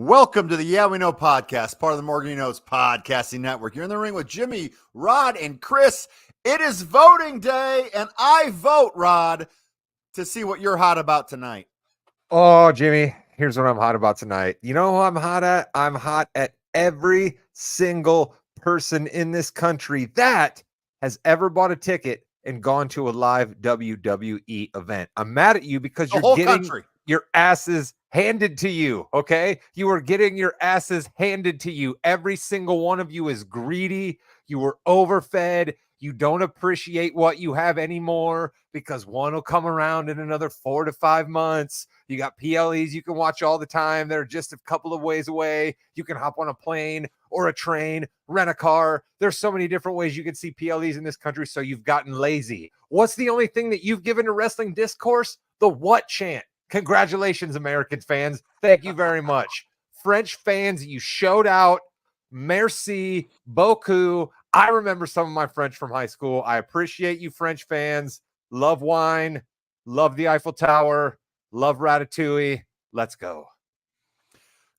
Welcome to the Yeah We Know podcast, part of the Morgan You Knows podcasting network. You're in the ring with Jimmy, Rod, and Chris. It is voting day, and I vote, Rod, to see what you're hot about tonight. Oh, Jimmy, here's what I'm hot about tonight. You know who I'm hot at? I'm hot at every single person in this country that has ever bought a ticket and gone to a live WWE event. I'm mad at you because you're getting your asses handed to you, okay? You are getting your asses handed to you. Every single one of you is greedy. You were overfed. You don't appreciate what you have anymore because one will come around in another 4 to 5 months. You got PLEs you can watch all the time. They're just a couple of ways away. You can hop on a plane or a train, rent a car. There's so many different ways you can see PLEs in this country, so you've gotten lazy. What's the only thing that you've given to wrestling discourse? The what chant. Congratulations, American fans. Thank you very much. French fans, you showed out. Merci beaucoup. I remember some of my French from high school. I appreciate you, French fans. Love wine. Love the Eiffel Tower. Love Ratatouille. Let's go.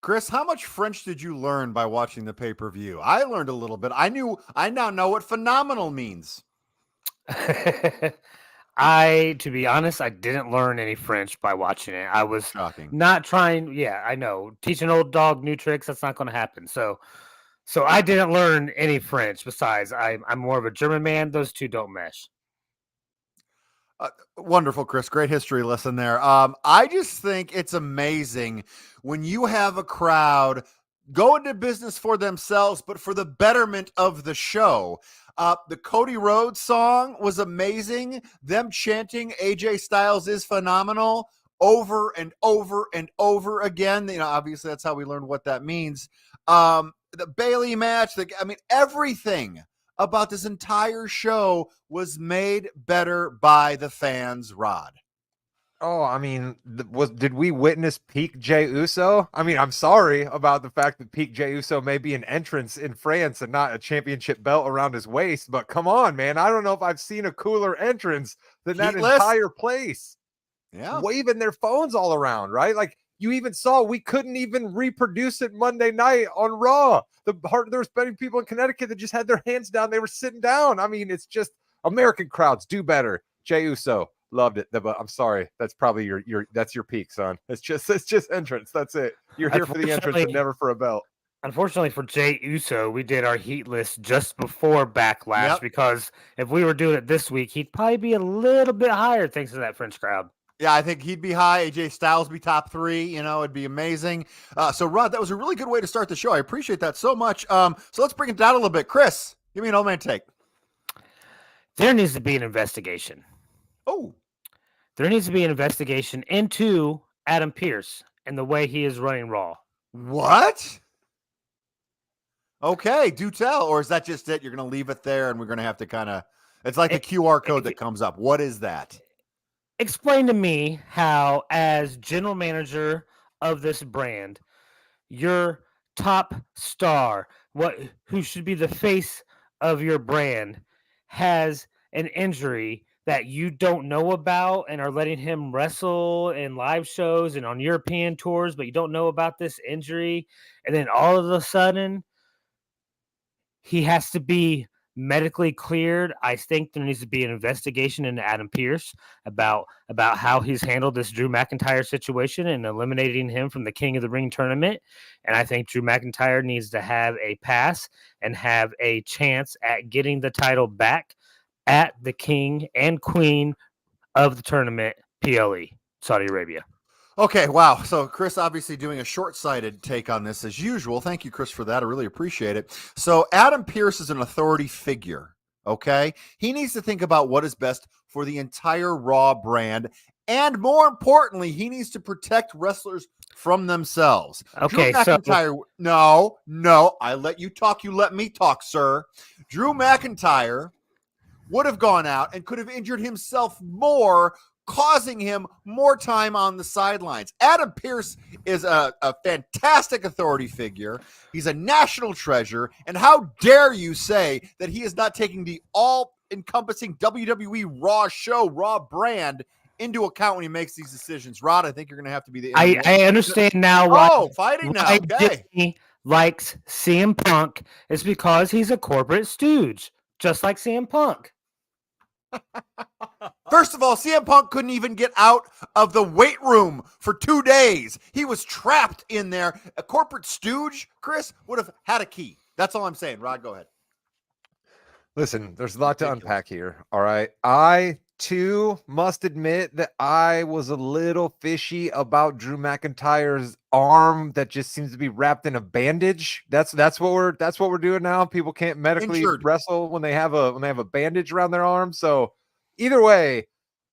Chris, how much French did you learn by watching the pay-per-view? I learned a little bit. I now know what phenomenal means. To be honest, I didn't learn any French by watching it. I was not trying. Yeah, I know. Teach an old dog new tricks. That's not going to happen. So I didn't learn any French. Besides, I'm more of a German man. Those two don't mesh. Wonderful, Chris. Great history lesson there. I just think it's amazing when you have a crowd go into business for themselves, but for the betterment of the show. The Cody Rhodes song was amazing. Them chanting AJ Styles is phenomenal over and over and over again. You know, obviously that's how we learned what that means. The Bayley match, everything about this entire show was made better by the fans, Rod. Oh, I mean, did we witness peak Jey Uso? I mean, I'm sorry about the fact that peak Jey Uso may be an entrance in France and not a championship belt around his waist, but come on, man. I don't know if I've seen a cooler entrance than that entire place. Yeah. Waving their phones all around, right? Like, you even saw we couldn't even reproduce it Monday night on Raw. There was many people in Connecticut that just had their hands down. They were sitting down. I mean, it's just American crowds do better. Jey Uso. Loved it, but I'm sorry. That's probably that's your peak, son. It's just entrance. That's it. You're here for the entrance and never for a belt. Unfortunately for Jey Uso, we did our heat list just before Backlash because if we were doing it this week, he'd probably be a little bit higher thanks to that French crowd. Yeah, I think he'd be high. AJ Styles be top 3. You know, it'd be amazing. So, Rod, that was a really good way to start the show. I appreciate that so much. So let's bring it down a little bit. Chris, give me an old man take. There needs to be an investigation. Oh. There needs to be an investigation into Adam Pearce and the way he is running Raw. What? Okay, do tell. Or is that just it? You're going to leave it there and we're going to have to kind of... It's like the QR code that comes up. What is that? Explain to me how, as general manager of this brand, your top star, who should be the face of your brand, has an injury that you don't know about and are letting him wrestle in live shows and on European tours, but you don't know about this injury. And then all of a sudden, he has to be medically cleared. I think there needs to be an investigation into Adam Pearce about how he's handled this Drew McIntyre situation and eliminating him from the King of the Ring tournament. And I think Drew McIntyre needs to have a pass and have a chance at getting the title back at the King and Queen of the tournament, PLE, Saudi Arabia. Okay, wow. So Chris obviously doing a short-sighted take on this as usual. Thank you, Chris, for that. I really appreciate it. So Adam Pearce is an authority figure, okay? He needs to think about what is best for the entire Raw brand. And more importantly, he needs to protect wrestlers from themselves. Okay, Drew McIntyre, no, I let you talk. You let me talk, sir. Drew McIntyre would have gone out and could have injured himself more, causing him more time on the sidelines. Adam Pearce is a fantastic authority figure. He's a national treasure. And how dare you say that he is not taking the all-encompassing WWE Raw show, Raw brand into account when he makes these decisions. Rod, I think you're going to have to be the I understand now why, fighting now. why Okay. Disney likes CM Punk. It's because he's a corporate stooge, just like CM Punk. First of all, CM Punk couldn't even get out of the weight room for 2 days. He was trapped in there. A corporate stooge, Chris, would have had a key. That's all I'm saying. Rod, go ahead. Listen, there's a lot to Ridiculous. unpack here. All right. I too must admit that I was a little fishy about Drew McIntyre's arm that just seems to be wrapped in a bandage. That's what we're doing now. People can't medically Injured. wrestle when they have a bandage around their arm. So either way,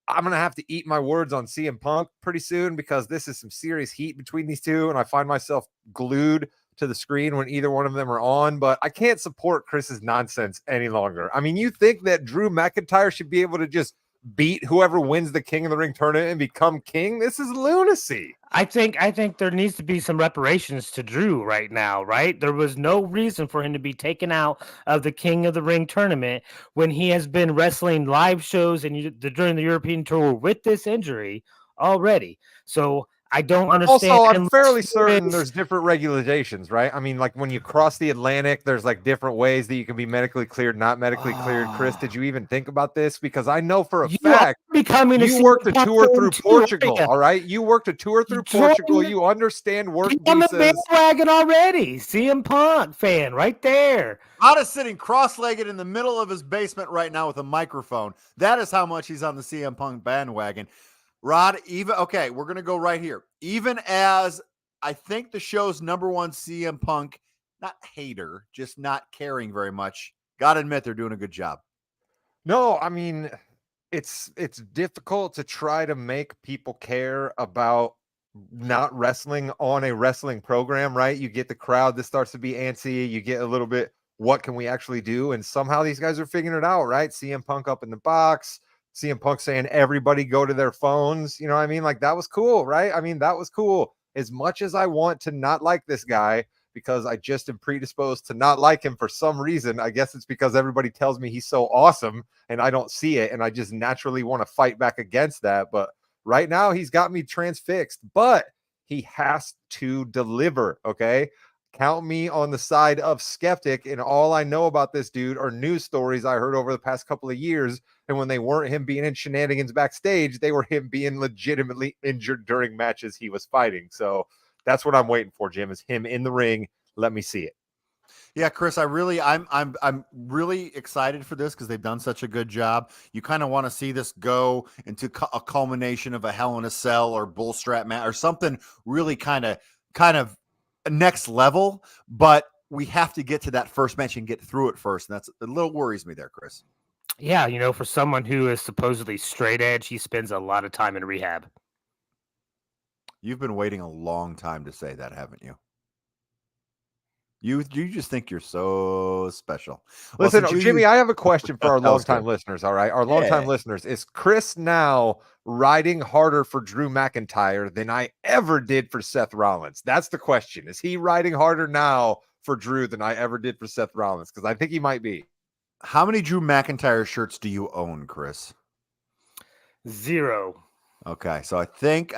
I'm gonna have to eat my words on CM Punk pretty soon because this is some serious heat between these two, and I find myself glued to the screen when either one of them are on. But I can't support Chris's nonsense any longer. I mean, you think that Drew McIntyre should be able to just beat whoever wins the King of the Ring tournament and become king? This is lunacy. I think there needs to be some reparations to Drew right now, right? There was no reason for him to be taken out of the King of the Ring tournament when he has been wrestling live shows and during the European tour with this injury already. So I don't understand. Also, I'm fairly unless there certain is- there's different regulations, right? I mean, like when you cross the Atlantic, there's like different ways that you can be medically cleared, not medically cleared. Chris, did you even think about this? Because I know for a You fact are becoming you worked a CM Punk tour fan through too, Portugal, aren't all right? You worked a tour through Join Portugal. the- You understand work you? I'm a visas. bandwagon already. CM Punk fan right there. Rod is sitting cross-legged in the middle of his basement right now with a microphone. That is how much he's on the CM Punk bandwagon. Rod, okay, we're going to go right here. Even as I think the show's number one CM Punk, not hater, just not caring very much, got to admit they're doing a good job. No, I mean, it's difficult to try to make people care about not wrestling on a wrestling program, right? You get the crowd that starts to be antsy, you get a little bit, what can we actually do? And somehow these guys are figuring it out, right? CM Punk up in the box, CM Punk saying everybody go to their phones, you know what I mean? Like that was cool, right? I mean, that was cool. As much as I want to not like this guy because I just am predisposed to not like him for some reason, I guess it's because everybody tells me he's so awesome and I don't see it, and I just naturally want to fight back against that. But right now he's got me transfixed, but he has to deliver. Okay. Count me on the side of skeptic. And all I know about this dude are news stories I heard over the past couple of years. And when they weren't him being in shenanigans backstage, they were him being legitimately injured during matches he was fighting. So that's what I'm waiting for, Jim, is him in the ring. Let me see it. Yeah, Chris, I'm really excited for this because they've done such a good job. You kind of want to see this go into a culmination of a Hell in a Cell or bull strap match or something really kind of next level. But we have to get to that first match and get through it first, and that's a little worries me there, Chris. Yeah, for someone who is supposedly straight edge, he spends a lot of time in rehab. You've been waiting a long time to say that, haven't you? You just think you're so special. Listen, Jimmy, I have a question for our longtime good. listeners. All right. Our longtime listeners, is Chris now riding harder for Drew McIntyre than I ever did for Seth Rollins? That's the question. Is he riding harder now for Drew than I ever did for Seth Rollins? Because I think he might be. How many Drew McIntyre shirts do you own, Chris? 0. Okay, so I think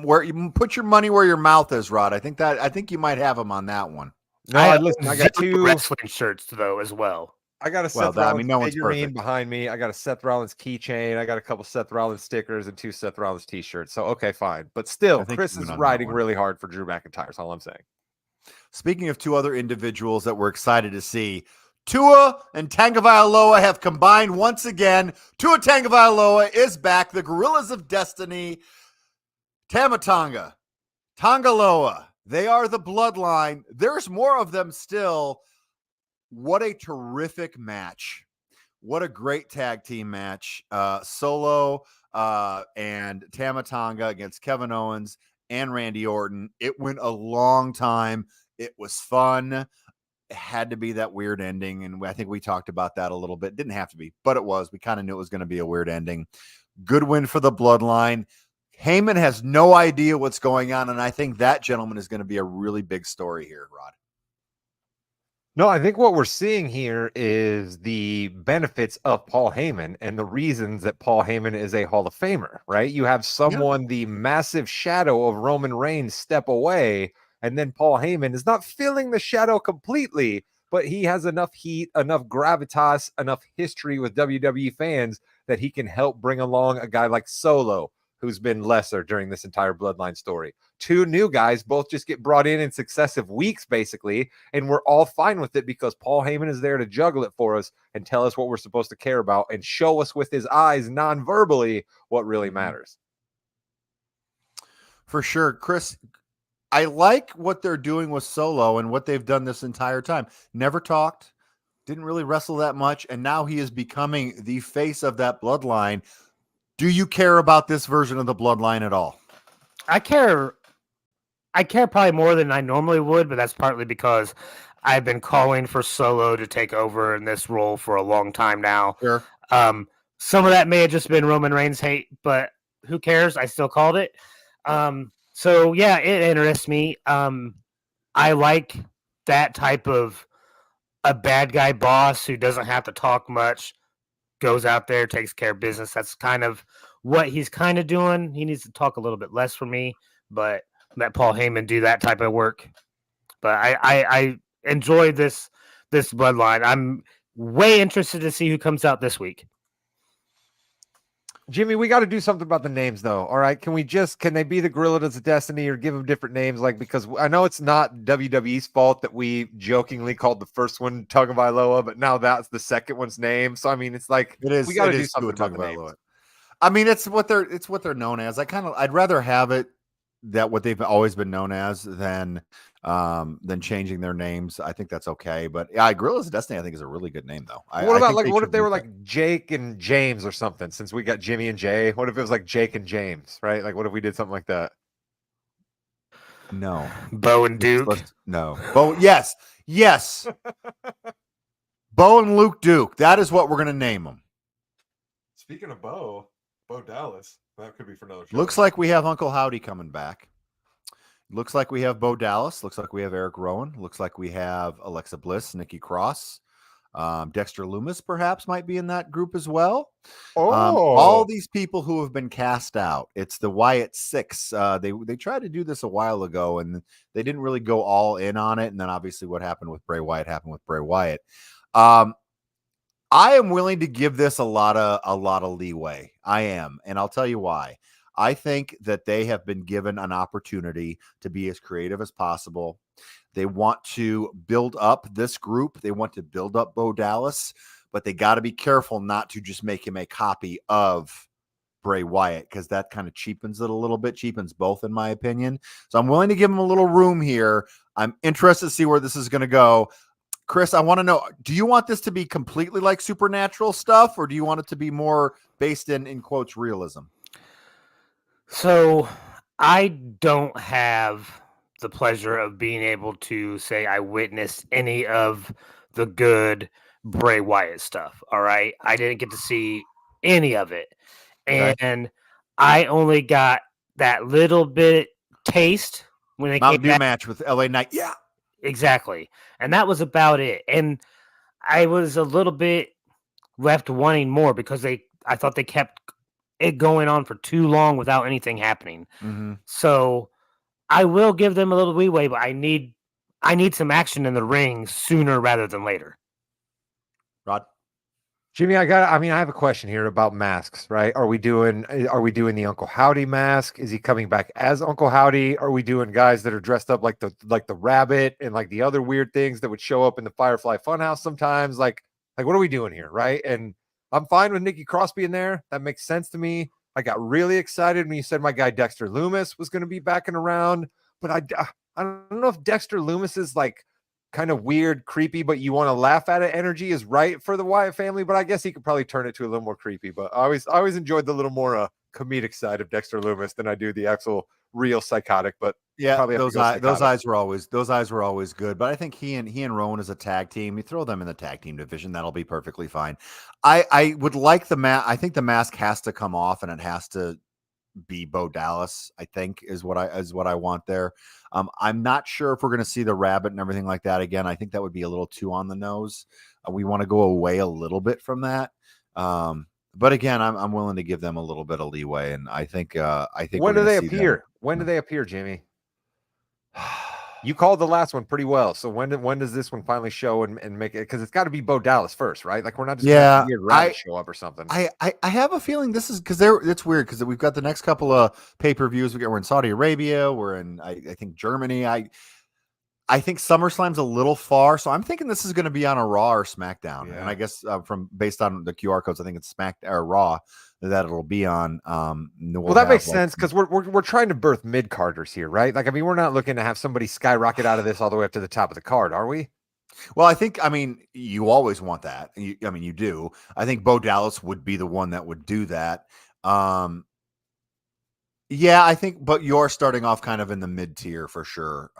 where you put your money where your mouth is, Rod. I think you might have him on that one. No, listen, I got 2 wrestling shirts though as well. I got a Seth Rollins no one's figurine perfect behind me. I got a Seth Rollins keychain. I got a couple Seth Rollins stickers and 2 Seth Rollins t-shirts. So okay, fine. But still, Chris is riding really hard for Drew McIntyre. That's all I'm saying. Speaking of 2 other individuals that we're excited to see, Tua and Tagovailoa have combined once again. Tua Tagovailoa is back. The Gorillas of Destiny, Tama Tonga, Tongaloa. They are the bloodline. There's more of them still. What a terrific match. What a great tag team match. Solo and Tama Tonga against Kevin Owens and Randy Orton. It went a long time. It was fun. It had to be that weird ending, and I think we talked about that a little bit. Didn't have to be, but it was. We kind of knew it was going to be a weird ending. Good win for the bloodline. Heyman has no idea what's going on, and I think that gentleman is going to be a really big story here, Rod. No, I think what we're seeing here is the benefits of Paul Heyman and the reasons that Paul Heyman is a Hall of Famer, right? You have someone, the massive shadow of Roman Reigns, step away, and then Paul Heyman is not filling the shadow completely, but he has enough heat, enough gravitas, enough history with WWE fans that he can help bring along a guy like Solo, who's been lesser during this entire Bloodline story. Two new guys both just get brought in successive weeks, basically, and we're all fine with it because Paul Heyman is there to juggle it for us and tell us what we're supposed to care about and show us with his eyes non-verbally what really matters. For sure. Chris, I like what they're doing with Solo and what they've done this entire time. Never talked, didn't really wrestle that much, and now he is becoming the face of that bloodline. Do you care about this version of the bloodline at all? I care probably more than I normally would, but that's partly because I've been calling for Solo to take over in this role for a long time now. Sure. Some of that may have just been Roman Reigns hate, but who cares? I still called it. So yeah, it interests me. I like that type of a bad guy boss who doesn't have to talk much, goes out there, takes care of business. That's kind of what he's kind of doing. He needs to talk a little bit less for me, but let Paul Heyman do that type of work. But I enjoy this bloodline. I'm way interested to see who comes out this week. Jimmy, we got to do something about the names, though. All right, can they be the Gorillas of Destiny or give them different names? Like, because I know it's not WWE's fault that we jokingly called the first one Tagovailoa, but now that's the second one's name. So I mean, it's like it is. We got to do something about the names. I mean, it's what they're known as. I'd rather have it that what they've always been known as than changing their names. I think that's okay. But yeah, Gorillas of Destiny, I think, is a really good name, though. What if they were like Jake and James or something? Since we got Jimmy and Jay, what if it was like Jake and James, right? Like, what if we did something like that? No, Bo and Duke. No, Bo. Yes. Bo and Luke Duke. That is what we're gonna name them. Speaking of Bo Dallas. That could be for another show. Looks like we have Uncle Howdy coming back. Looks like we have Bo Dallas. Looks like we have Eric Rowan. Looks like we have Alexa Bliss, Nikki Cross. Dexter Loomis perhaps might be in that group as well. All these people who have been cast out. It's the Wyatt Six. They tried to do this a while ago, and they didn't really go all in on it. And then obviously what happened with Bray Wyatt happened with Bray Wyatt. I am willing to give this a lot of leeway. I am, and I'll tell you why. I think that they have been given an opportunity to be as creative as possible. They want to build up this group. They want to build up Bo Dallas, but they got to be careful not to just make him a copy of Bray Wyatt, because that kind of cheapens it a little bit, cheapens both, in my opinion. So I'm willing to give him a little room here. I'm interested to see where this is going to go. Chris, I want to know, do you want this to be completely like supernatural stuff, or do you want it to be more based in quotes, realism? So I don't have the pleasure of being able to say I witnessed any of the good Bray Wyatt stuff. All right. I didn't get to see any of it. Okay. And I only got that little bit taste when they Mountain came Dew back. match with LA Knight. Yeah. Exactly. And that was about it. And I was a little bit left wanting more because I thought they kept it going on for too long without anything happening. Mm-hmm. So I will give them a little leeway, but I need some action in the ring sooner rather than later. Rod? Jimmy, I have a question here about masks, right? Are we doing the Uncle Howdy mask? Is he coming back as Uncle Howdy? Are we doing guys that are dressed up like the rabbit and like the other weird things that would show up in the Firefly Funhouse sometimes? Like what are we doing here, right? And I'm fine with Nikki Cross being there. That makes sense to me. I got really excited when you said my guy Dexter Loomis was going to be back and around, but I don't know if Dexter Loomis is like kind of weird, creepy, but you want to laugh at it energy is right for the Wyatt family, but I guess he could probably turn it to a little more creepy. But I always enjoyed the little more comedic side of Dexter Loomis than I do the actual real psychotic. But yeah, those eyes were always good. But I think he and Rowan as a tag team, you throw them in the tag team division, that'll be perfectly fine. I would like the mask. I think the mask has to come off and it has to be Bo Dallas, I think is what I want there. I'm not sure if we're going to see the rabbit and everything like that again. I think that would be a little too on the nose. We want to go away a little bit from that. But again, I'm willing to give them a little bit of leeway, and I think when do we're they gonna see them. appear? When do they appear, Jimmy? You called the last one pretty well. So when does this one finally show and make it? Because it's got to be Bo Dallas first, right? Like we're not just gonna have Yeah, a weird rabbit show up or something. I have a feeling this is because it's weird because we've got the next couple of pay-per-views. We're in Saudi Arabia. We're in I think Germany. I think SummerSlam's a little far, so I'm thinking this is going to be on a Raw or SmackDown. Yeah. And I guess from based on the QR codes, I think it's SmackDown or Raw that it'll be on. Well, that makes sense because we're trying to birth mid carders here, right? Like, I mean, we're not looking to have somebody skyrocket out of this all the way up to the top of the card, are we? Well, I mean, you always want that. You do. I think Bo Dallas would be the one that would do that. Yeah, I think, but you're starting off kind of in the mid tier for sure.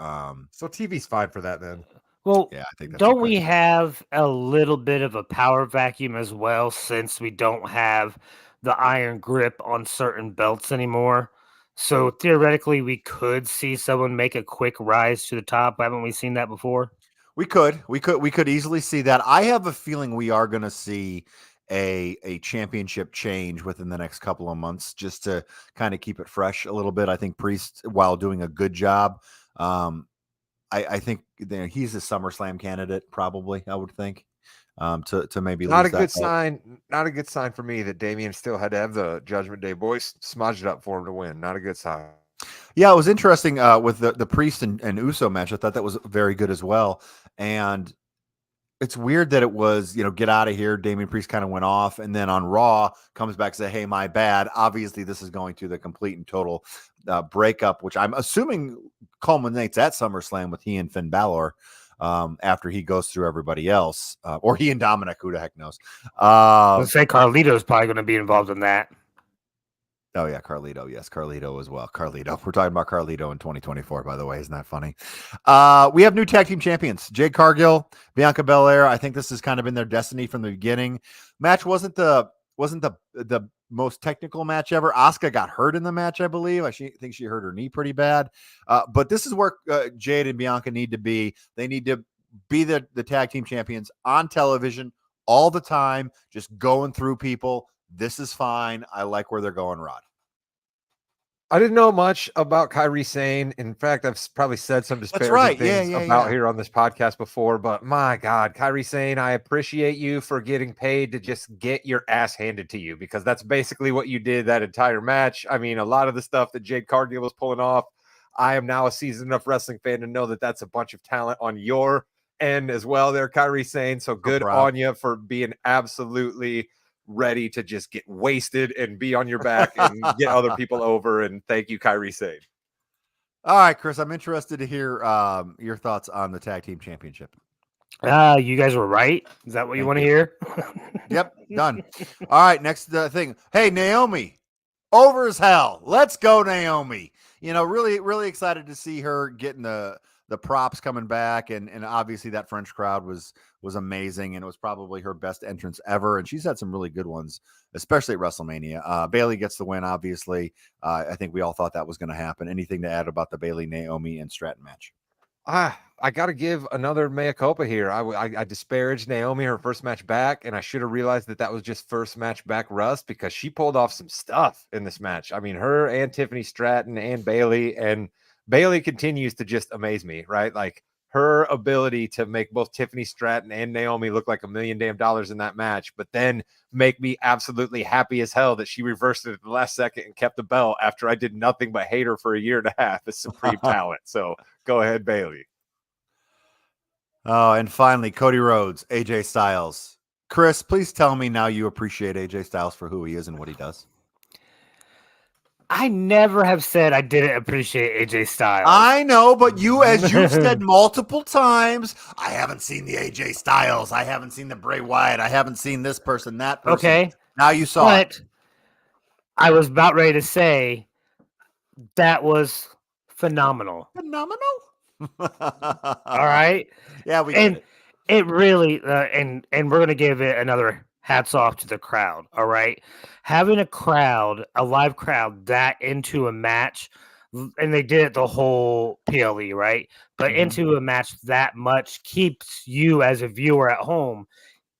So TV's fine for that then. Well, yeah, I think that's don't okay. we have a little bit of a power vacuum as well since we don't have the iron grip on certain belts anymore? So theoretically, we could see someone make a quick rise to the top. Haven't we seen that before? We could easily see that. I have a feeling we are going to see a championship change within the next couple of months just to kind of keep it fresh a little bit. I think Priest, while doing a good job, I think he's a SummerSlam candidate, probably. I would think to maybe not lose a good that belt. sign. Not a good sign for me that Damian still had to have the Judgment Day boys smudged up for him to win. Not a good sign. Yeah, it was interesting with the Priest and Uso match. I thought that was very good as well. And it's weird that it was, get out of here. Damian Priest kind of went off, and then on Raw comes back and say, "Hey, my bad." Obviously, this is going through the complete and total breakup, which I'm assuming culminates at SummerSlam with he and Finn Balor after he goes through everybody else, or he and Dominic. Who the heck knows? Let's say Carlito's probably going to be involved in that. Oh, yeah, Carlito. Yes, Carlito as well. Carlito. We're talking about Carlito in 2024, by the way. Isn't that funny? We have new tag team champions, Jade Cargill, Bianca Belair. I think this has kind of been their destiny from the beginning. Match wasn't the most technical match ever. Asuka got hurt in the match, I believe. I think she hurt her knee pretty bad. But this is where Jade and Bianca need to be. They need to be the tag team champions on television all the time, just going through people. This is fine. I like where they're going, Rod. I didn't know much about Kairi Sane. In fact, I've probably said some disparaging things about here on this podcast before, but my God, Kairi Sane, I appreciate you for getting paid to just get your ass handed to you, because that's basically what you did that entire match. I mean, a lot of the stuff that Jade Cargill was pulling off, I am now a seasoned enough wrestling fan to know that that's a bunch of talent on your end as well there, Kairi Sane. So good on you for being absolutely ready to just get wasted and be on your back and get other people over. And thank you, Kairi Sane. All right, Chris, I'm interested to hear your thoughts on the tag team championship. You guys were right. Is that what you want to hear? Yep, done. All right, next thing. Hey, Naomi, over as hell. Let's go, Naomi. Really, really excited to see her getting the props coming back, and obviously that French crowd was amazing, and it was probably her best entrance ever, and she's had some really good ones, especially at WrestleMania. Bayley gets the win, obviously. I think we all thought that was going to happen. Anything to add about the Bayley, Naomi, and Stratton match? I got to give another mea culpa here. I disparaged Naomi her first match back, and I should have realized that was just first match back rust, because she pulled off some stuff in this match. I mean, her and Tiffany Stratton and Bayley, and Bayley continues to just amaze me, right? Like her ability to make both Tiffany Stratton and Naomi look like $1 million in that match, but then make me absolutely happy as hell that she reversed it at the last second and kept the belt after I did nothing but hate her for a year and a half is supreme talent. So go ahead, Bayley. Oh, and finally, Cody Rhodes, AJ Styles. Chris, please tell me now you appreciate AJ Styles for who he is and what he does. I never have said I didn't appreciate AJ Styles. I know, but as you've said multiple times, I haven't seen the AJ Styles. I haven't seen the Bray Wyatt. I haven't seen this person, that person. Okay. Now you saw it. I was about ready to say that was phenomenal. Phenomenal? All right. Yeah, we get it. It really, and we're going to give it another hats off to the crowd. All right. Having a live crowd that into a match, and they did it the whole PLE, right? But into a match that much keeps you as a viewer at home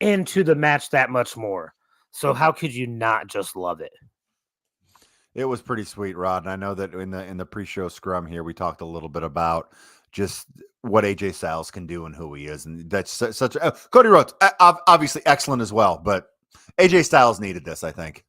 into the match that much more. So how could you not just love it? It was pretty sweet, Rod. And I know that in the pre-show scrum here, we talked a little bit about just what AJ Styles can do and who he is, and that's such. Cody Rhodes, obviously excellent as well, but AJ Styles needed this, I think.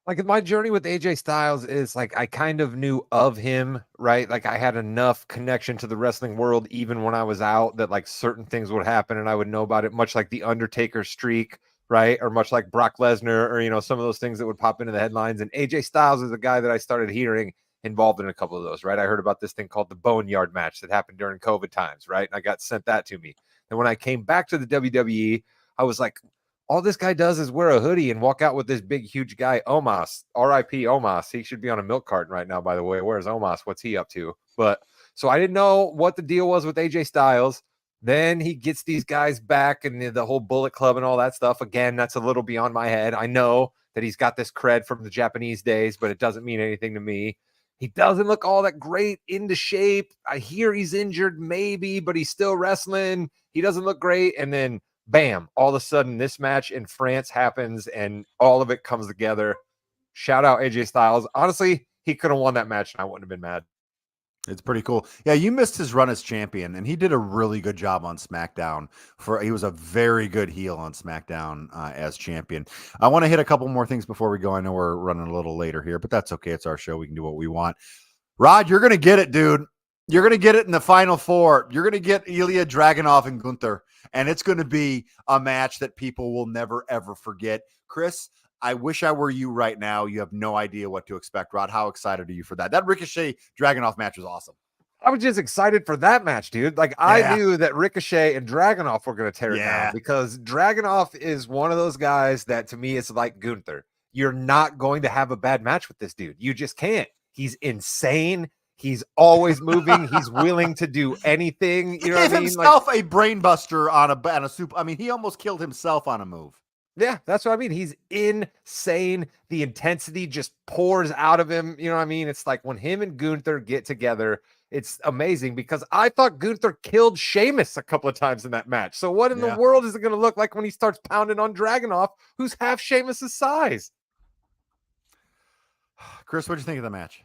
Like my journey with AJ Styles is like I kind of knew of him, right? Like I had enough connection to the wrestling world even when I was out that like certain things would happen and I would know about it, much like the Undertaker streak, right? Or much like Brock Lesnar, or some of those things that would pop into the headlines. And AJ Styles is a guy that I started hearing involved in a couple of those, right? I heard about this thing called the Boneyard match that happened during COVID times, right? And I got sent that to me. And when I came back to the WWE, I was like, all this guy does is wear a hoodie and walk out with this big, huge guy, Omos, R.I.P. Omos. He should be on a milk carton right now, by the way. Where's Omos? What's he up to? But so I didn't know what the deal was with AJ Styles. Then he gets these guys back and the whole Bullet Club and all that stuff. Again, that's a little beyond my head. I know that he's got this cred from the Japanese days, but it doesn't mean anything to me. He doesn't look all that great into shape. I hear he's injured, maybe, but he's still wrestling. He doesn't look great. And then bam, all of a sudden this match in France happens and all of it comes together. Shout out AJ Styles. Honestly, he could have won that match and I wouldn't have been mad. It's pretty cool. Yeah, you missed his run as champion, and he did a really good job on SmackDown. He was a very good heel on SmackDown as champion. I want to hit a couple more things before we go. I know we're running a little later here, but that's okay. It's our show. We can do what we want. Rod, you're going to get it, dude. You're going to get it in the final four. You're going to get Ilya Dragunov and Gunther, and it's going to be a match that people will never, ever forget. Chris, I wish I were you right now. You have no idea what to expect, Rod. How excited are you for that? That Ricochet Dragunov match was awesome. I was just excited for that match, dude. Like I knew that Ricochet and Dragunov were going to tear it down because Dragunov is one of those guys that to me is like Gunther. You're not going to have a bad match with this dude. You just can't. He's insane. He's always moving. He's willing to do anything. You know what I mean? Himself a brain buster on a soup. I mean, he almost killed himself on a move. Yeah, that's what I mean. He's insane. The intensity just pours out of him. You know what I mean? It's like when him and Gunther get together, it's amazing because I thought Gunther killed Sheamus a couple of times in that match. So what in the world is it going to look like when he starts pounding on Dragunov, who's half Sheamus's size? Chris, what did you think of the match?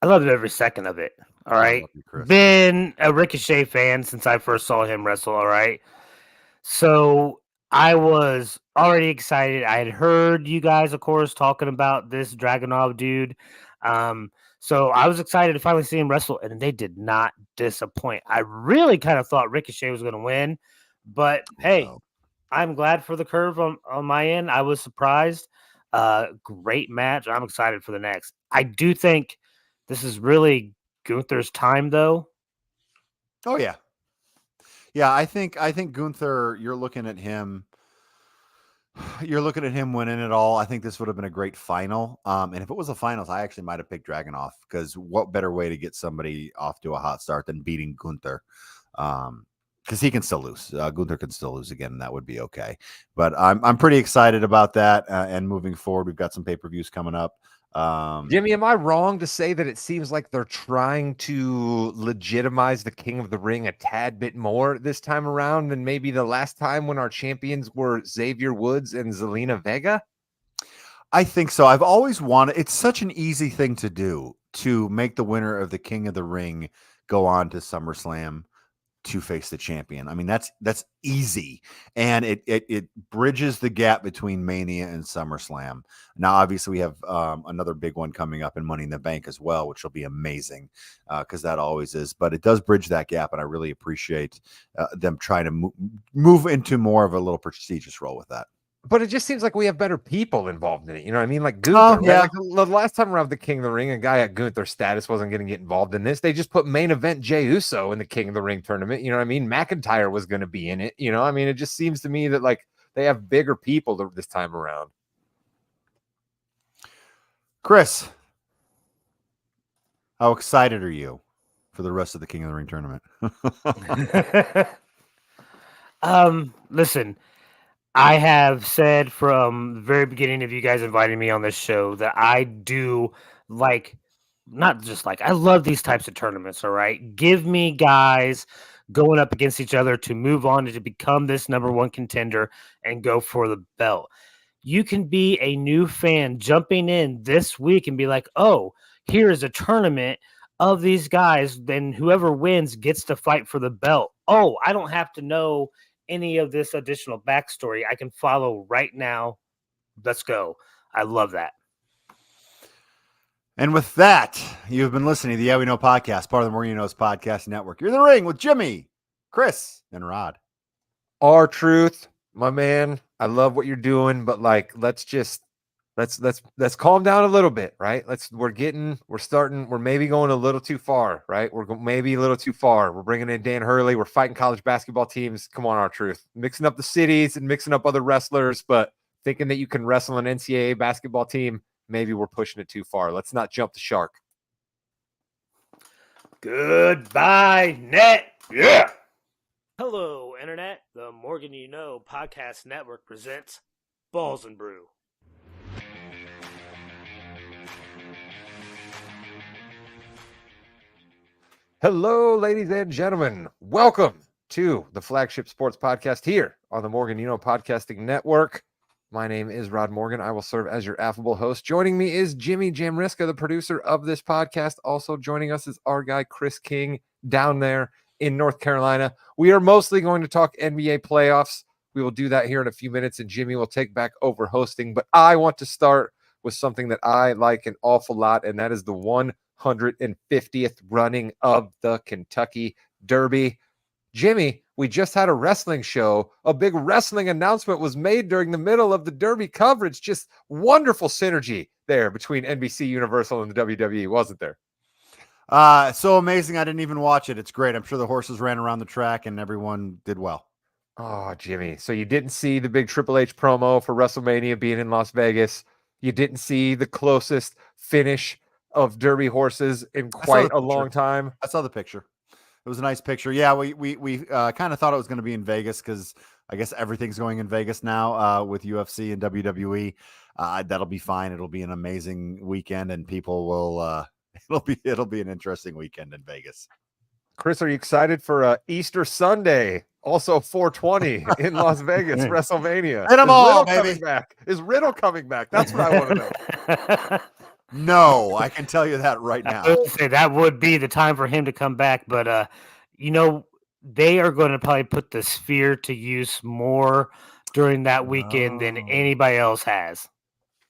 I loved every second of it. All right. Been a Ricochet fan since I first saw him wrestle. All right. So I was already excited. I had heard you guys, of course, talking about this Dragunov dude. So I was excited to finally see him wrestle, and they did not disappoint. I really kind of thought Ricochet was going to win, but hey, I'm glad for the curve on my end. I was surprised. Great match. I'm excited for the next. I do think this is really Gunther's time, though. Oh yeah, yeah. I think Gunther. You're looking at him. You're looking at him winning it all. I think this would have been a great final. And if it was a finals, I actually might have picked Dragunov because what better way to get somebody off to a hot start than beating Gunther? Because he can still lose. Gunther can still lose again, and that would be okay. But I'm pretty excited about that. And moving forward, we've got some pay-per-views coming up. Jimmy, am I wrong to say that it seems like they're trying to legitimize the King of the Ring a tad bit more this time around than maybe the last time when our champions were Xavier Woods and Zelina Vega? I think so. I've always wanted, it's such an easy thing to do to make the winner of the King of the Ring go on to SummerSlam to face the champion. I mean, that's easy. And it bridges the gap between Mania and SummerSlam. Now, obviously, we have another big one coming up in Money in the Bank as well, which will be amazing because that always is. But it does bridge that gap, and I really appreciate them trying to move into more of a little prestigious role with that. But it just seems like we have better people involved in it. You know what I mean? Like Gunther. Yeah. Like the last time around the King of the Ring, a guy at Gunther's status wasn't going to get involved in this. They just put main event Jey Uso in the King of the Ring tournament. You know what I mean? McIntyre was going to be in it. You know, I mean, it just seems to me that like they have bigger people this time around. Chris, how excited are you for the rest of the King of the Ring tournament? Listen, I have said from the very beginning of you guys inviting me on this show that I do like, not just like, I love these types of tournaments. All right. Give me guys going up against each other to move on to become this number one contender and go for the belt. You can be a new fan jumping in this week and be like, oh, here is a tournament of these guys. Then whoever wins gets to fight for the belt. Oh, I don't have to know any of this additional backstory. I can follow right now. Let's go. I love that. And with that, you've been listening to the Yeah We Know podcast, part of the More You Knows podcast network. You're in the ring with Jimmy, Chris, and Rod. R-Truth, my man, I love what you're doing, but like, let's calm down a little bit, right? We're maybe going a little too far, right? Maybe a little too far. We're bringing in Dan Hurley. We're fighting college basketball teams. Come on, R-Truth, mixing up the cities and mixing up other wrestlers, but thinking that you can wrestle an NCAA basketball team, maybe we're pushing it too far. Let's not jump the shark. Goodbye, net. Yeah. Hello, Internet. The Morgan You Know podcast network presents Balls Brew. Hello, ladies and gentlemen. Welcome to the flagship sports podcast here on the Morgan You Know Podcasting Network. My name is Rod Morgan. I will serve as your affable host. Joining me is Jimmy Jamriska, the producer of this podcast. Also joining us is our guy, Chris King, down there in North Carolina. We are mostly going to talk NBA playoffs. We will do that here in a few minutes, and Jimmy will take back over hosting. But I want to start with something that I like an awful lot, and that is the 150th running of the Kentucky Derby. Jimmy, we just had a wrestling show. A big wrestling announcement was made during the middle of the Derby coverage. Just wonderful synergy there between NBC Universal and the WWE, wasn't there? So amazing. I didn't even watch it. It's great. I'm sure the horses ran around the track and everyone did well. Oh, Jimmy. So you didn't see the big Triple H promo for WrestleMania being in Las Vegas. You didn't see the closest finish of Derby horses in quite a long time. I saw the picture. It was a nice picture. Yeah, we kind of thought it was going to be in Vegas because I guess everything's going in Vegas now with UFC and WWE. That'll be fine. It'll be an amazing weekend, and people will. It'll be an interesting weekend in Vegas. Chris, are you excited for Easter Sunday? Also 420 in Las Vegas, WrestleMania. Hit them all, baby. Is Riddle coming back? That's what I want to know. No, I can tell you that right now. I would say that would be the time for him to come back, but they are going to probably put the Sphere to use more during that weekend than anybody else has.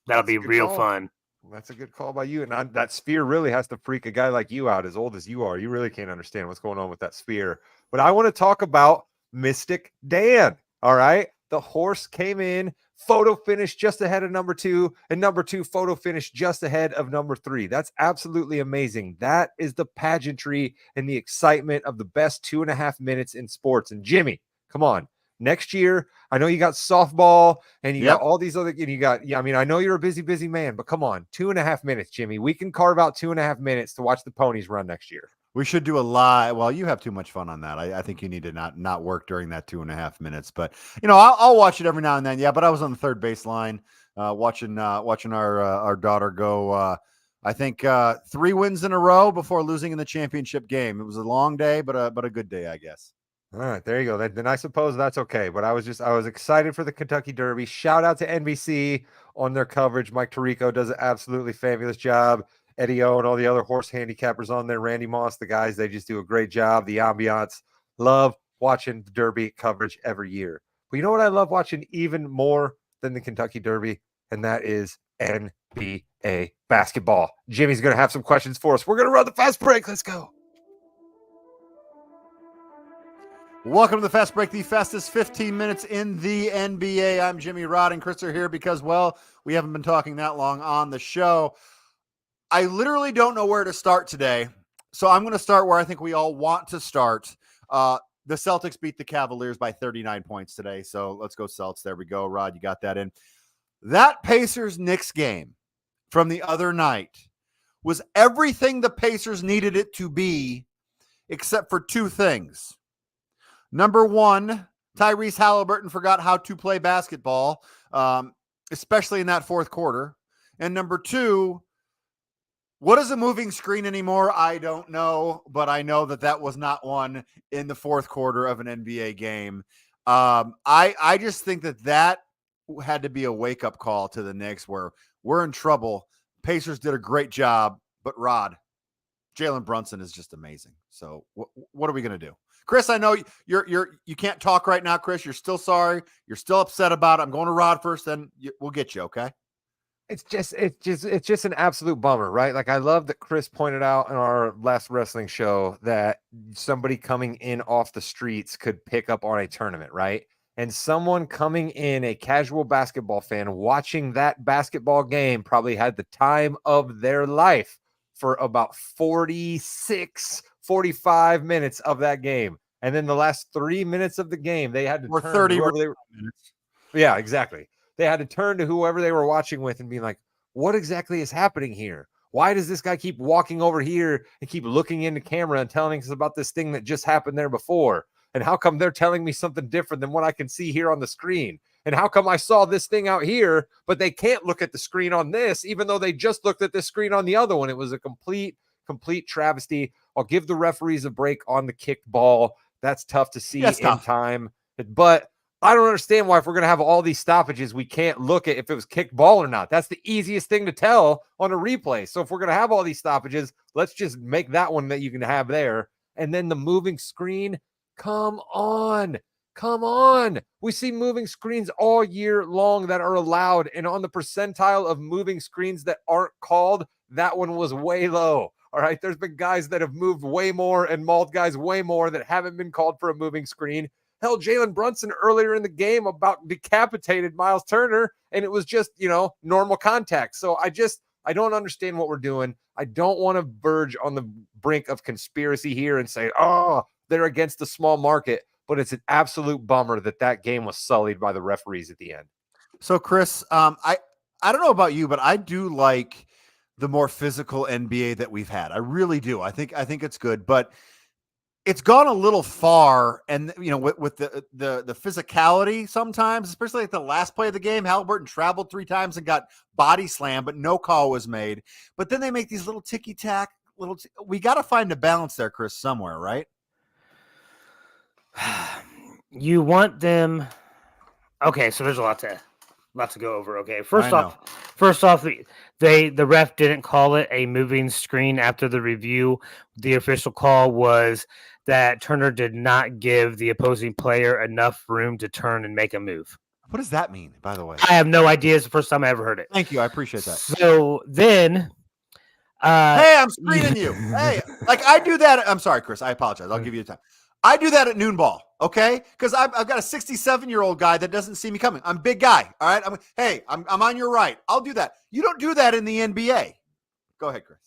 That'll be real fun. That's a good call by you. And that Sphere really has to freak a guy like you out, as old as you are. You really can't understand what's going on with that Sphere. But I want to talk about Mystic Dan. All right. The horse came in, photo finish just ahead of number 2, and number 2 photo finish just ahead of number 3. That's absolutely amazing. That is the pageantry and the excitement of the best 2.5 minutes in sports. And Jimmy, come on. Next year, I know you got softball and you got all these other, and you got, I mean, I know you're a busy man, but come on, 2.5 minutes, Jimmy. We can carve out 2.5 minutes to watch the ponies run next year. We should do a live. Well, you have too much fun on that. I think you need to not work during that 2.5 minutes, but I'll watch it every now and then. Yeah. But I was on the third baseline, watching our daughter go, I think 3 wins in a row before losing in the championship game. It was a long day, but a good day, I guess. All right, there you go. Then I suppose that's okay. But I was excited for the Kentucky Derby. Shout out to NBC on their coverage. Mike Tirico does an absolutely fabulous job. Eddie O and all the other horse handicappers on there. Randy Moss, the guys, they just do a great job. The ambiance. Love watching the Derby coverage every year. But you know what I love watching even more than the Kentucky Derby? And that is NBA basketball. Jimmy's going to have some questions for us. We're going to run the fast break. Let's go. Welcome to the Fast Break, the fastest 15 minutes in the NBA. I'm Jimmy Rod, and Chris are here because, well, we haven't been talking that long on the show. I literally don't know where to start today, so I'm going to start where I think we all want to start. The Celtics beat the Cavaliers by 39 points today, so let's go Celtics. There we go. Rod, you got that in. That Pacers-Knicks game from the other night was everything the Pacers needed it to be, except for 2 things. Number 1, Tyrese Halliburton forgot how to play basketball, especially in that fourth quarter. And number two, what is a moving screen anymore? I don't know, but I know that was not one in the fourth quarter of an NBA game. I just think that had to be a wake-up call to the Knicks where we're in trouble. Pacers did a great job, but Rod, Jalen Brunson is just amazing. So what are we going to do? Chris, I know you can't talk right now, Chris. You're still sorry. You're still upset about it. I'm going to Rod first, then we'll get you, okay? It's just an absolute bummer, right? Like, I love that Chris pointed out in our last wrestling show that somebody coming in off the streets could pick up on a tournament, right? And someone coming in, a casual basketball fan, watching that basketball game probably had the time of their life for about 46, 45 minutes of that game. And then the last 3 minutes of the game, they had to turn 30 minutes. Yeah, exactly. They had to turn to whoever they were watching with and be like, what exactly is happening here? Why does this guy keep walking over here and keep looking into camera and telling us about this thing that just happened there before? And how come they're telling me something different than what I can see here on the screen? And how come I saw this thing out here, but they can't look at the screen on this, even though they just looked at the screen on the other one? It was a complete travesty. I'll give the referees a break on the kicked ball. That's tough to see in time. But I don't understand why, if we're going to have all these stoppages, we can't look at if it was kick ball or not. That's the easiest thing to tell on a replay. So if we're going to have all these stoppages, let's just make that one that you can have there. And then the moving screen, come on. We see moving screens all year long that are allowed. And on the percentile of moving screens that aren't called, that one was way low. All right. There's been guys that have moved way more and mauled guys way more that haven't been called for a moving screen. Hell, Jalen Brunson earlier in the game about decapitated Miles Turner, and it was just, normal contact. So I don't understand what we're doing. I don't want to verge on the brink of conspiracy here and say, oh, they're against the small market, but it's an absolute bummer that game was sullied by the referees at the end. So, Chris, I don't know about you, but I do like the more physical NBA that we've had. I really do. I think it's good, but it's gone a little far, and with the physicality sometimes, especially at the last play of the game, Halliburton traveled 3 times and got body slammed, but no call was made. But then they make these little ticky-tack, we got to find a balance there, Chris, somewhere, right? You want them. Okay, so there's a lot to go over. Okay, first off, the ref didn't call it a moving screen after the review. The official call was that Turner did not give the opposing player enough room to turn and make a move. What does that mean, by the way? I have no idea. It's the first time I ever heard it. Thank you. I appreciate that. So then... hey, I'm screening you. Hey, like I do that. I'm sorry, Chris. I apologize. I'll give you the time. I do that at noon ball, okay? Because I've got a 67-year-old guy that doesn't see me coming. I'm a big guy, all right? I'm on your right. I'll do that. You don't do that in the NBA. Go ahead, Chris.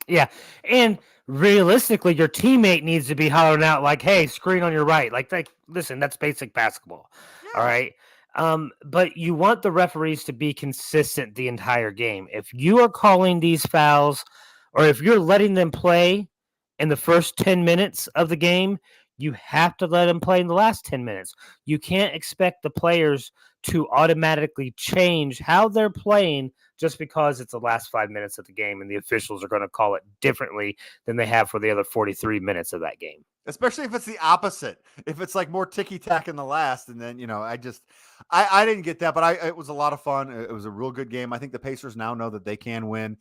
Yeah, and realistically, your teammate needs to be hollering out like, hey, screen on your right. Like listen, that's basic basketball, all right? But you want the referees to be consistent the entire game. If you are calling these fouls, or if you're letting them play in the first 10 minutes of the game, you have to let them play in the last 10 minutes. You can't expect the players to automatically change how they're playing just because it's the last 5 minutes of the game and the officials are going to call it differently than they have for the other 43 minutes of that game. Especially if it's the opposite. If it's like more ticky-tack in the last, and then, I didn't get that, but it was a lot of fun. It was a real good game. I think the Pacers now know that they can win.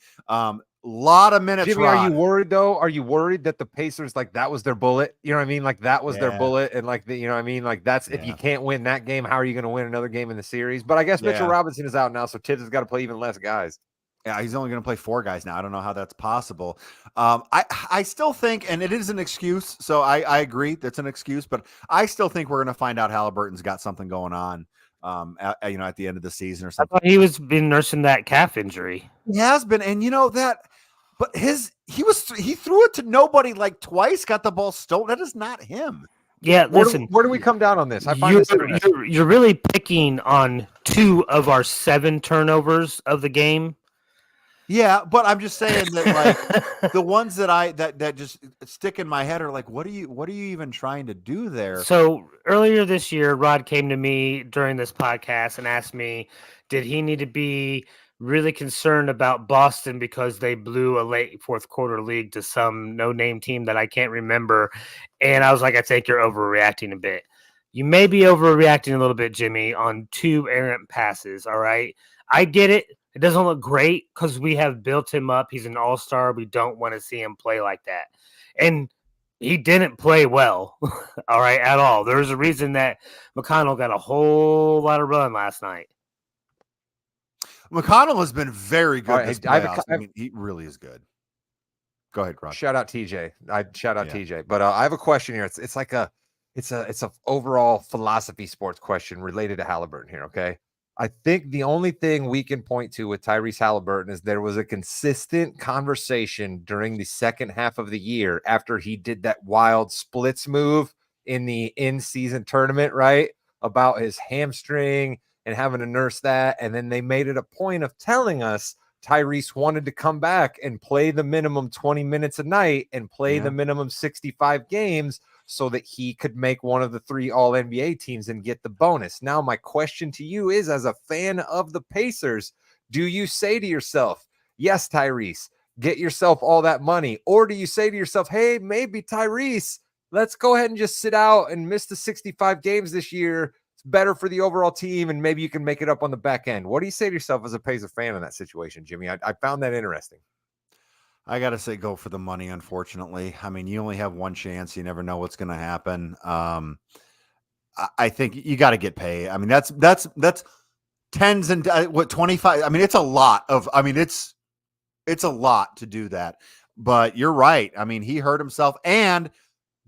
Lot of minutes. Jimmy, Rod. Are you worried though? Are you worried that the Pacers, that was their bullet? You know what I mean? Like that was their bullet, and you know what I mean? Like that's if you can't win that game, how are you going to win another game in the series? But I guess Mitchell Robinson is out now, so Tibbs has got to play even less guys. Yeah, he's only going to play 4 guys now. I don't know how that's possible. I still think, and it is an excuse, so I agree that's an excuse, but I still think we're going to find out Halliburton's got something going on. At the end of the season or something. I thought he was been nursing that calf injury. He has been, and but he threw it to nobody like twice, got the ball stolen. That is not him. Yeah, listen. Where do we come down on this? I find you're really picking on 2 of our 7 turnovers of the game. Yeah, but I'm just saying that like the ones that just stick in my head are like, what are you even trying to do there? So earlier this year, Rod came to me during this podcast and asked me, did he need to be really concerned about Boston because they blew a late fourth quarter lead to some no name team that I can't remember? And I was like, I think you're overreacting a bit. You may be overreacting a little bit, Jimmy, on 2 errant passes. All right. I get it. It doesn't look great because we have built him up. He's an all-star. We don't want to see him play like that. And he didn't play well. All right, at all. There's a reason that McConnell got a whole lot of run last night. McConnell has been very All good right, this hey, I have a, playoffs. I I have, mean, he really is good. Go ahead, Rod. shout out TJ. I shout out Yeah. TJ. But I have a question here. It's like it's a overall philosophy sports question related to Halliburton here. Okay. I think the only thing we can point to with Tyrese Halliburton is there was a consistent conversation during the second half of the year after he did that wild splits move in the in-season tournament, right? About his hamstring and having to nurse that. And then they made it a point of telling us Tyrese wanted to come back and play the minimum 20 minutes a night and play the minimum 65 games so that he could make one of the 3 All-NBA teams and get the bonus. Now, my question to you is, as a fan of the Pacers, do you say to yourself, yes, Tyrese, get yourself all that money? Or do you say to yourself, hey, maybe Tyrese, let's go ahead and just sit out and miss the 65 games this year. It's better for the overall team, and maybe you can make it up on the back end. What do you say to yourself as a Pacer fan in that situation, Jimmy? I found that interesting. I got to say, go for the money, unfortunately. I mean, you only have one chance. You never know what's going to happen. I think you got to get paid. I mean, that's tens and 25. I mean, it's a lot of, I mean, it's a lot to do that, but you're right. I mean, he hurt himself, and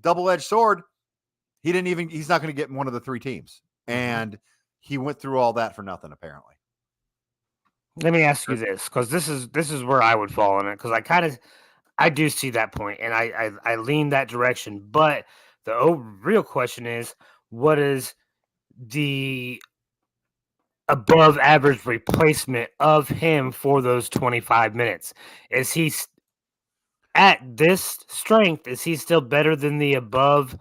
double-edged sword. He's not going to get one of the 3 teams. And he went through all that for nothing, apparently. Let me ask you this, because this is where I would fall on it, because I do see that point, and I lean that direction. But the real question is, what is the above average replacement of him for those 25 minutes? Is he at this strength? Is he still better than the above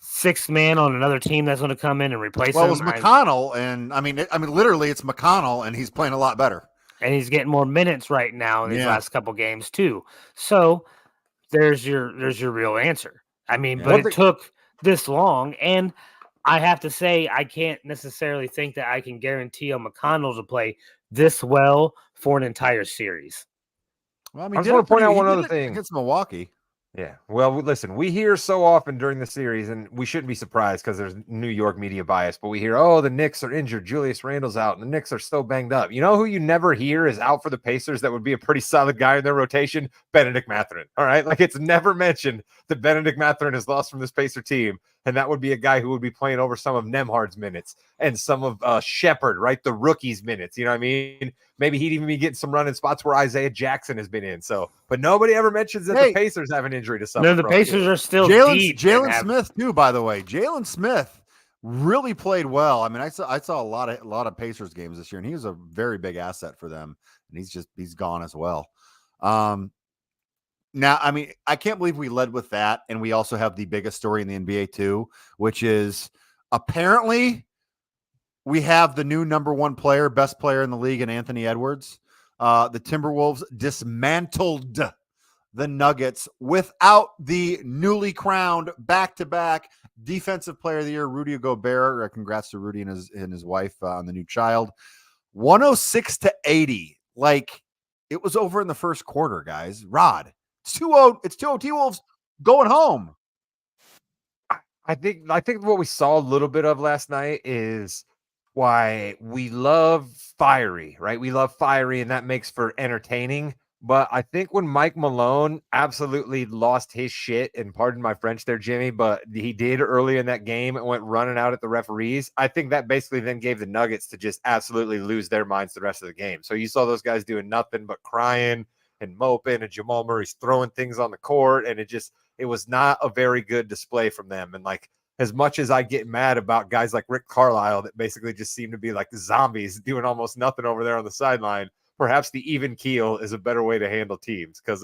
6th man on another team that's going to come in and replace Well, it him? was McConnell, and I mean, literally, it's McConnell, and he's playing a lot better. And he's getting more minutes right now in these last couple games too. So there's your real answer. I mean, but it took this long, and I have to say I can't necessarily think that I can guarantee McConnell to play this well for an entire series. Well, I mean, I just want to point out one other thing against Milwaukee. Yeah. Well, listen, we hear so often during the series, and we shouldn't be surprised because there's New York media bias, but we hear, oh, the Knicks are injured. Julius Randle's out, and the Knicks are so banged up. You know who you never hear is out for the Pacers that would be a pretty solid guy in their rotation? Benedict Mathurin. All right. Like, it's never mentioned that Benedict Mathurin is lost from this Pacer team. And that would be a guy who would be playing over some of Nemhard's minutes and some of Shepard, right? The rookie's minutes. You know what I mean? Maybe he'd even be getting some running spots where Isaiah Jackson has been in. So, but nobody ever mentions that the Pacers have an injury to suffer. No, the Pacers are still deep. Jalen Smith too, by the way. Jalen Smith really played well. I mean, I saw a lot of Pacers games this year, and he was a very big asset for them. And he's gone as well. Now, I mean, I can't believe we led with that, and we also have the biggest story in the NBA too, which is apparently we have the new number 1 player, best player in the league, in Anthony Edwards. The Timberwolves dismantled the Nuggets without the newly crowned back-to-back defensive player of the year, Rudy Gobert. Congrats to Rudy and his wife on the new child. 106-80. Like, it was over in the first quarter, guys. Rod, it's 2-0. It's 2-0 T-Wolves going home. I think what we saw a little bit of last night is why we love fiery, right? We love fiery, and that makes for entertaining. But I think when Mike Malone absolutely lost his shit, and pardon my French there, Jimmy, but he did early in that game and went running out at the referees. I think that basically then gave the Nuggets to just absolutely lose their minds the rest of the game. So you saw those guys doing nothing but crying and moping, and Jamal Murray's throwing things on the court. And it was not a very good display from them. And like, as much as I get mad about guys like Rick Carlisle that basically just seem to be like zombies doing almost nothing over there on the sideline, perhaps the even keel is a better way to handle teams because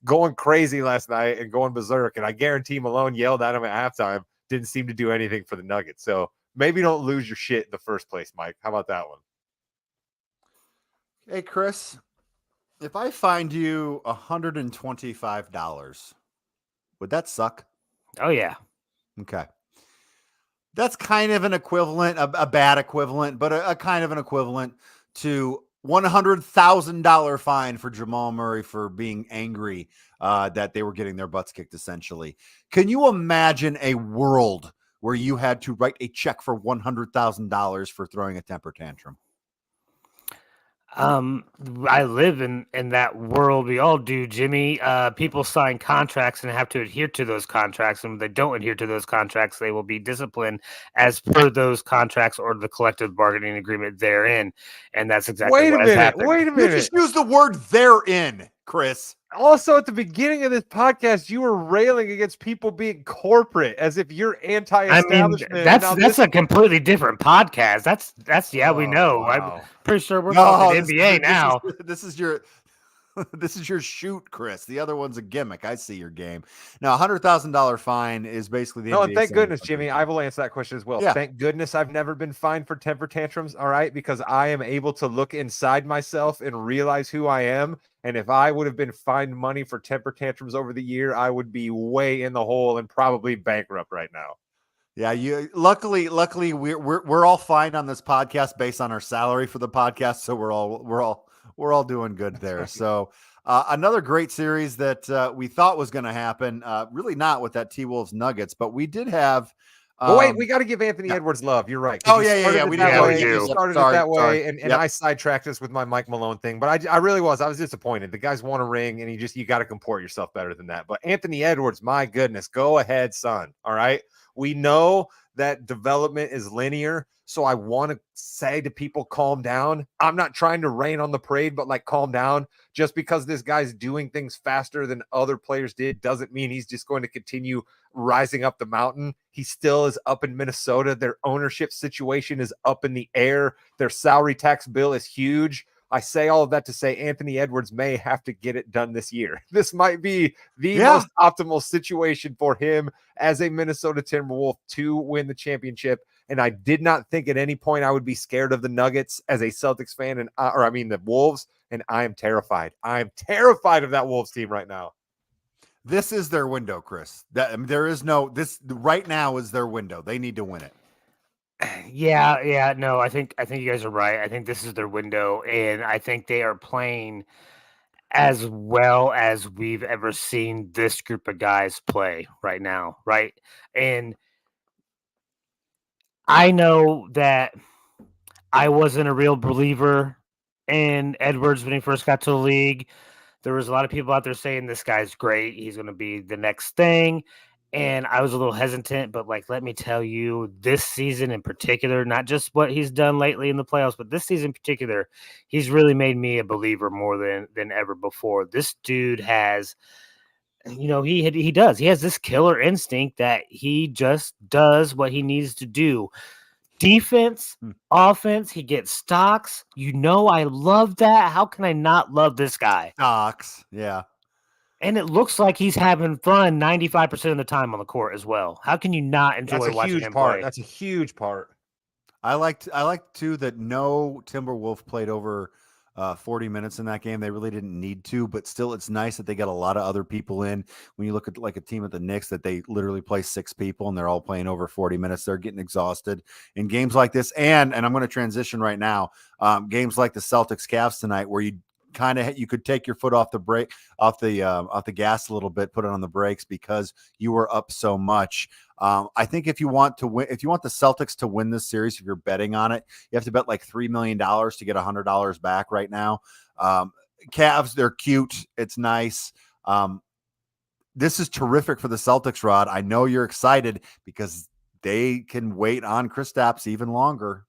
going crazy last night and going berserk, and I guarantee Malone yelled at him at halftime, didn't seem to do anything for the Nuggets. So maybe don't lose your shit in the first place, Mike. How about that one? Hey, Chris, if I find you $125, would that suck? Oh yeah. Okay. That's kind of an equivalent, a bad equivalent, but a kind of an equivalent to $100,000 fine for Jamal Murray for being angry that they were getting their butts kicked, essentially. Can you imagine a world where you had to write a check for $100,000 for throwing a temper tantrum? I live in that world. We all do, Jimmy. People sign contracts and have to adhere to those contracts, and if they don't adhere to those contracts, they will be disciplined as per those contracts or the collective bargaining agreement therein. And that's exactly what has happened. Wait a You minute. just use the word therein, Chris. Also, at the beginning of this podcast, you were railing against people being corporate as if you're I anti-establishment. mean, that's a completely different podcast. That's we know. Wow. I'm pretty sure we're talking NBA now. This is your this is your shoot, Chris. The other one's a gimmick. I see your game. Now, $100,000 fine is basically the No, NBA and thank saying goodness, something. Jimmy, I will answer that question as well. Yeah. Thank goodness I've never been fined for temper tantrums, all right? Because I am able to look inside myself and realize who I am. And if I would have been fined money for temper tantrums over the year, I would be way in the hole and probably bankrupt right now. Yeah, you luckily we're all fine on this podcast based on our salary for the podcast, so we're all doing good there. So another great series that we thought was going to happen, really not with that T-Wolves Nuggets, but we did have. But wait, we got to give Anthony Edwards love. You're right. Oh, yeah. We do. started it that way, and I sidetracked us with my Mike Malone thing. But I really was. I was disappointed. The guy's won a ring, and you got to comport yourself better than that. But Anthony Edwards, my goodness, go ahead, son. All right. We know that development is linear. So I want to say to people, calm down. I'm not trying to rain on the parade, but like calm down. Just because this guy's doing things faster than other players did doesn't mean he's just going to continue rising up the mountain. He still is up in Minnesota. Their ownership situation is up in the air. Their salary tax bill is huge. I say all of that to say Anthony Edwards may have to get it done this year. This might be the most optimal situation for him as a Minnesota Timberwolf to win the championship. And I did not think at any point I would be scared of the Nuggets as a Celtics fan, the Wolves, and I am terrified. I am terrified of that Wolves team right now. This is their window, Chris. This right now is their window. They need to win it. Yeah. No, I think you guys are right. I think this is their window, and I think they are playing as well as we've ever seen this group of guys play right now, right? And I know that I wasn't a real believer in Edwards when he first got to the league. There was a lot of people out there saying this guy's great. He's going to be the next thing. And I was a little hesitant, but let me tell you, this season in particular, not just what he's done lately in the playoffs, but this season in particular, he's really made me a believer more than ever before. This dude has, he does. He has this killer instinct that he just does what he needs to do. Defense, offense, he gets stocks. I love that. How can I not love this guy? Stocks, yeah. And it looks like he's having fun 95% of the time on the court as well. How can you not enjoy watching him play? That's a huge part. I liked too that no Timberwolf played over 40 minutes in that game. They really didn't need to, but still it's nice that they got a lot of other people in. When you look at like a team at the Knicks that they literally play 6 people and they're all playing over 40 minutes, they're getting exhausted in games like this. And I'm going to transition right now. Games like the Celtics Cavs tonight, where you could take your foot off the gas a little bit, put it on the brakes because you were up so much. I think if you want the Celtics to win this series, if you're betting on it, you have to bet like $3 million to get $100 back right now. Cavs, they're cute. It's nice. This is terrific for the Celtics, Rod. I know you're excited because they can wait on Kristaps even longer.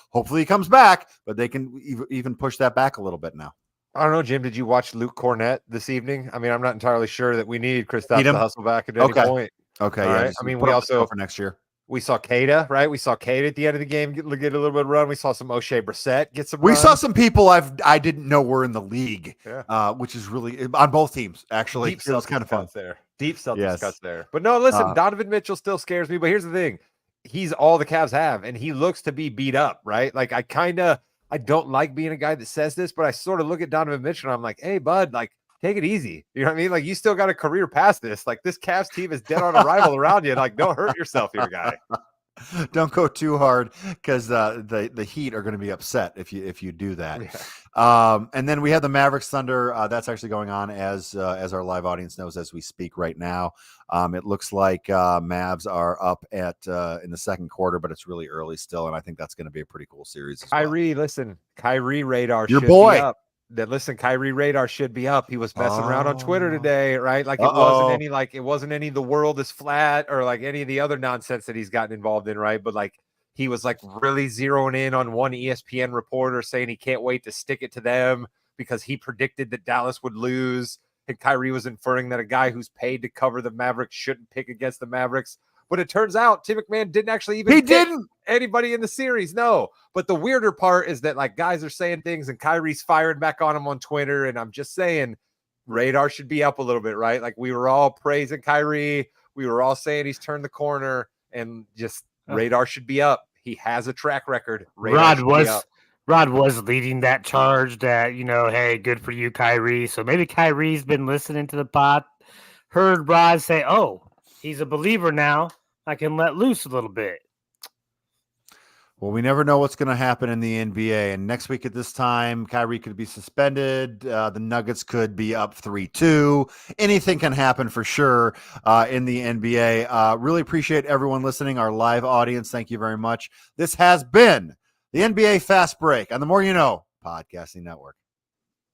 Hopefully he comes back, but they can even push that back a little bit now. I don't know, Jim. Did you watch Luke Cornett this evening? I mean, I'm not entirely sure that we need Kristaps to hustle back at any point. Okay. All yeah, right. I mean, we also for next year. We saw Kada, right? We saw Kada at the end of the game get a little bit of run. We saw some O'Shea Brissett get some We run. saw some people I didn't know were in the league, Yeah. which is really on both teams, actually. Deep It was Celtics kind of fun. cuts there. Deep Celtics Yes. cuts there. But no, listen, Uh, Donovan Mitchell still scares me. But here's the thing. He's all the Cavs have, and he looks to be beat up, right? Like I don't like being a guy that says this, but I sort of look at Donovan Mitchell and I'm like, hey, bud, like, take it easy. You know what I mean? Like, you still got a career past this. Like, this Cavs team is dead on arrival around you. Like, don't hurt yourself here, guy. Don't go too hard because the Heat are going to be upset if you do that. Yeah. And then we have the Mavericks Thunder. That's actually going on as our live audience knows as we speak right now. It looks like Mavs are up at in the second quarter, but it's really early still, and I think that's going to be a pretty cool series. Kyrie, listen, Kyrie radar Your should boy. be up. Kyrie radar should be up. He was messing around on Twitter Oh. today, right? Like it wasn't any the world is flat or like any of the other nonsense that he's gotten involved in, right? But like he was like really zeroing in on one ESPN reporter saying he can't wait to stick it to them because he predicted that Dallas would lose. And Kyrie was inferring that a guy who's paid to cover the Mavericks shouldn't pick against the Mavericks. But it turns out Tim McMahon didn't actually even pick anybody in the series. No. But the weirder part is that like guys are saying things and Kyrie's fired back on him on Twitter. And I'm just saying radar should be up a little bit, right? Like we were all praising Kyrie. We were all saying he's turned the corner and just radar should be up. He has a track record. Rod was leading that charge that, hey, good for you, Kyrie. So maybe Kyrie's been listening to the pod, heard Rod say, oh, he's a believer now. I can let loose a little bit. Well, we never know what's going to happen in the NBA. And next week at this time, Kyrie could be suspended. The Nuggets could be up 3-2. Anything can happen for sure in the NBA. Really appreciate everyone listening, our live audience. Thank you very much. This has been the NBA Fast Break on the More You Know Podcasting Network.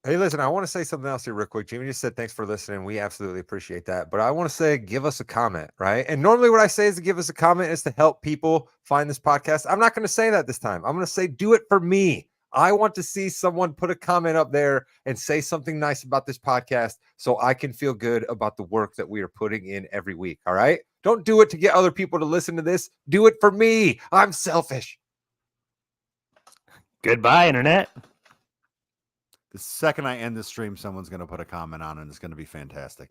Hey, listen, I want to say something else here real quick. Jimmy just said thanks for listening. We absolutely appreciate that. But I want to say give us a comment, right? And normally what I say is to give us a comment is to help people find this podcast. I'm not going to say that this time. I'm going to say do it for me. I want to see someone put a comment up there and say something nice about this podcast so I can feel good about the work that we are putting in every week, all right? Don't do it to get other people to listen to this. Do it for me. I'm selfish. Goodbye, Internet. The second I end the stream, someone's going to put a comment on, and it's going to be fantastic.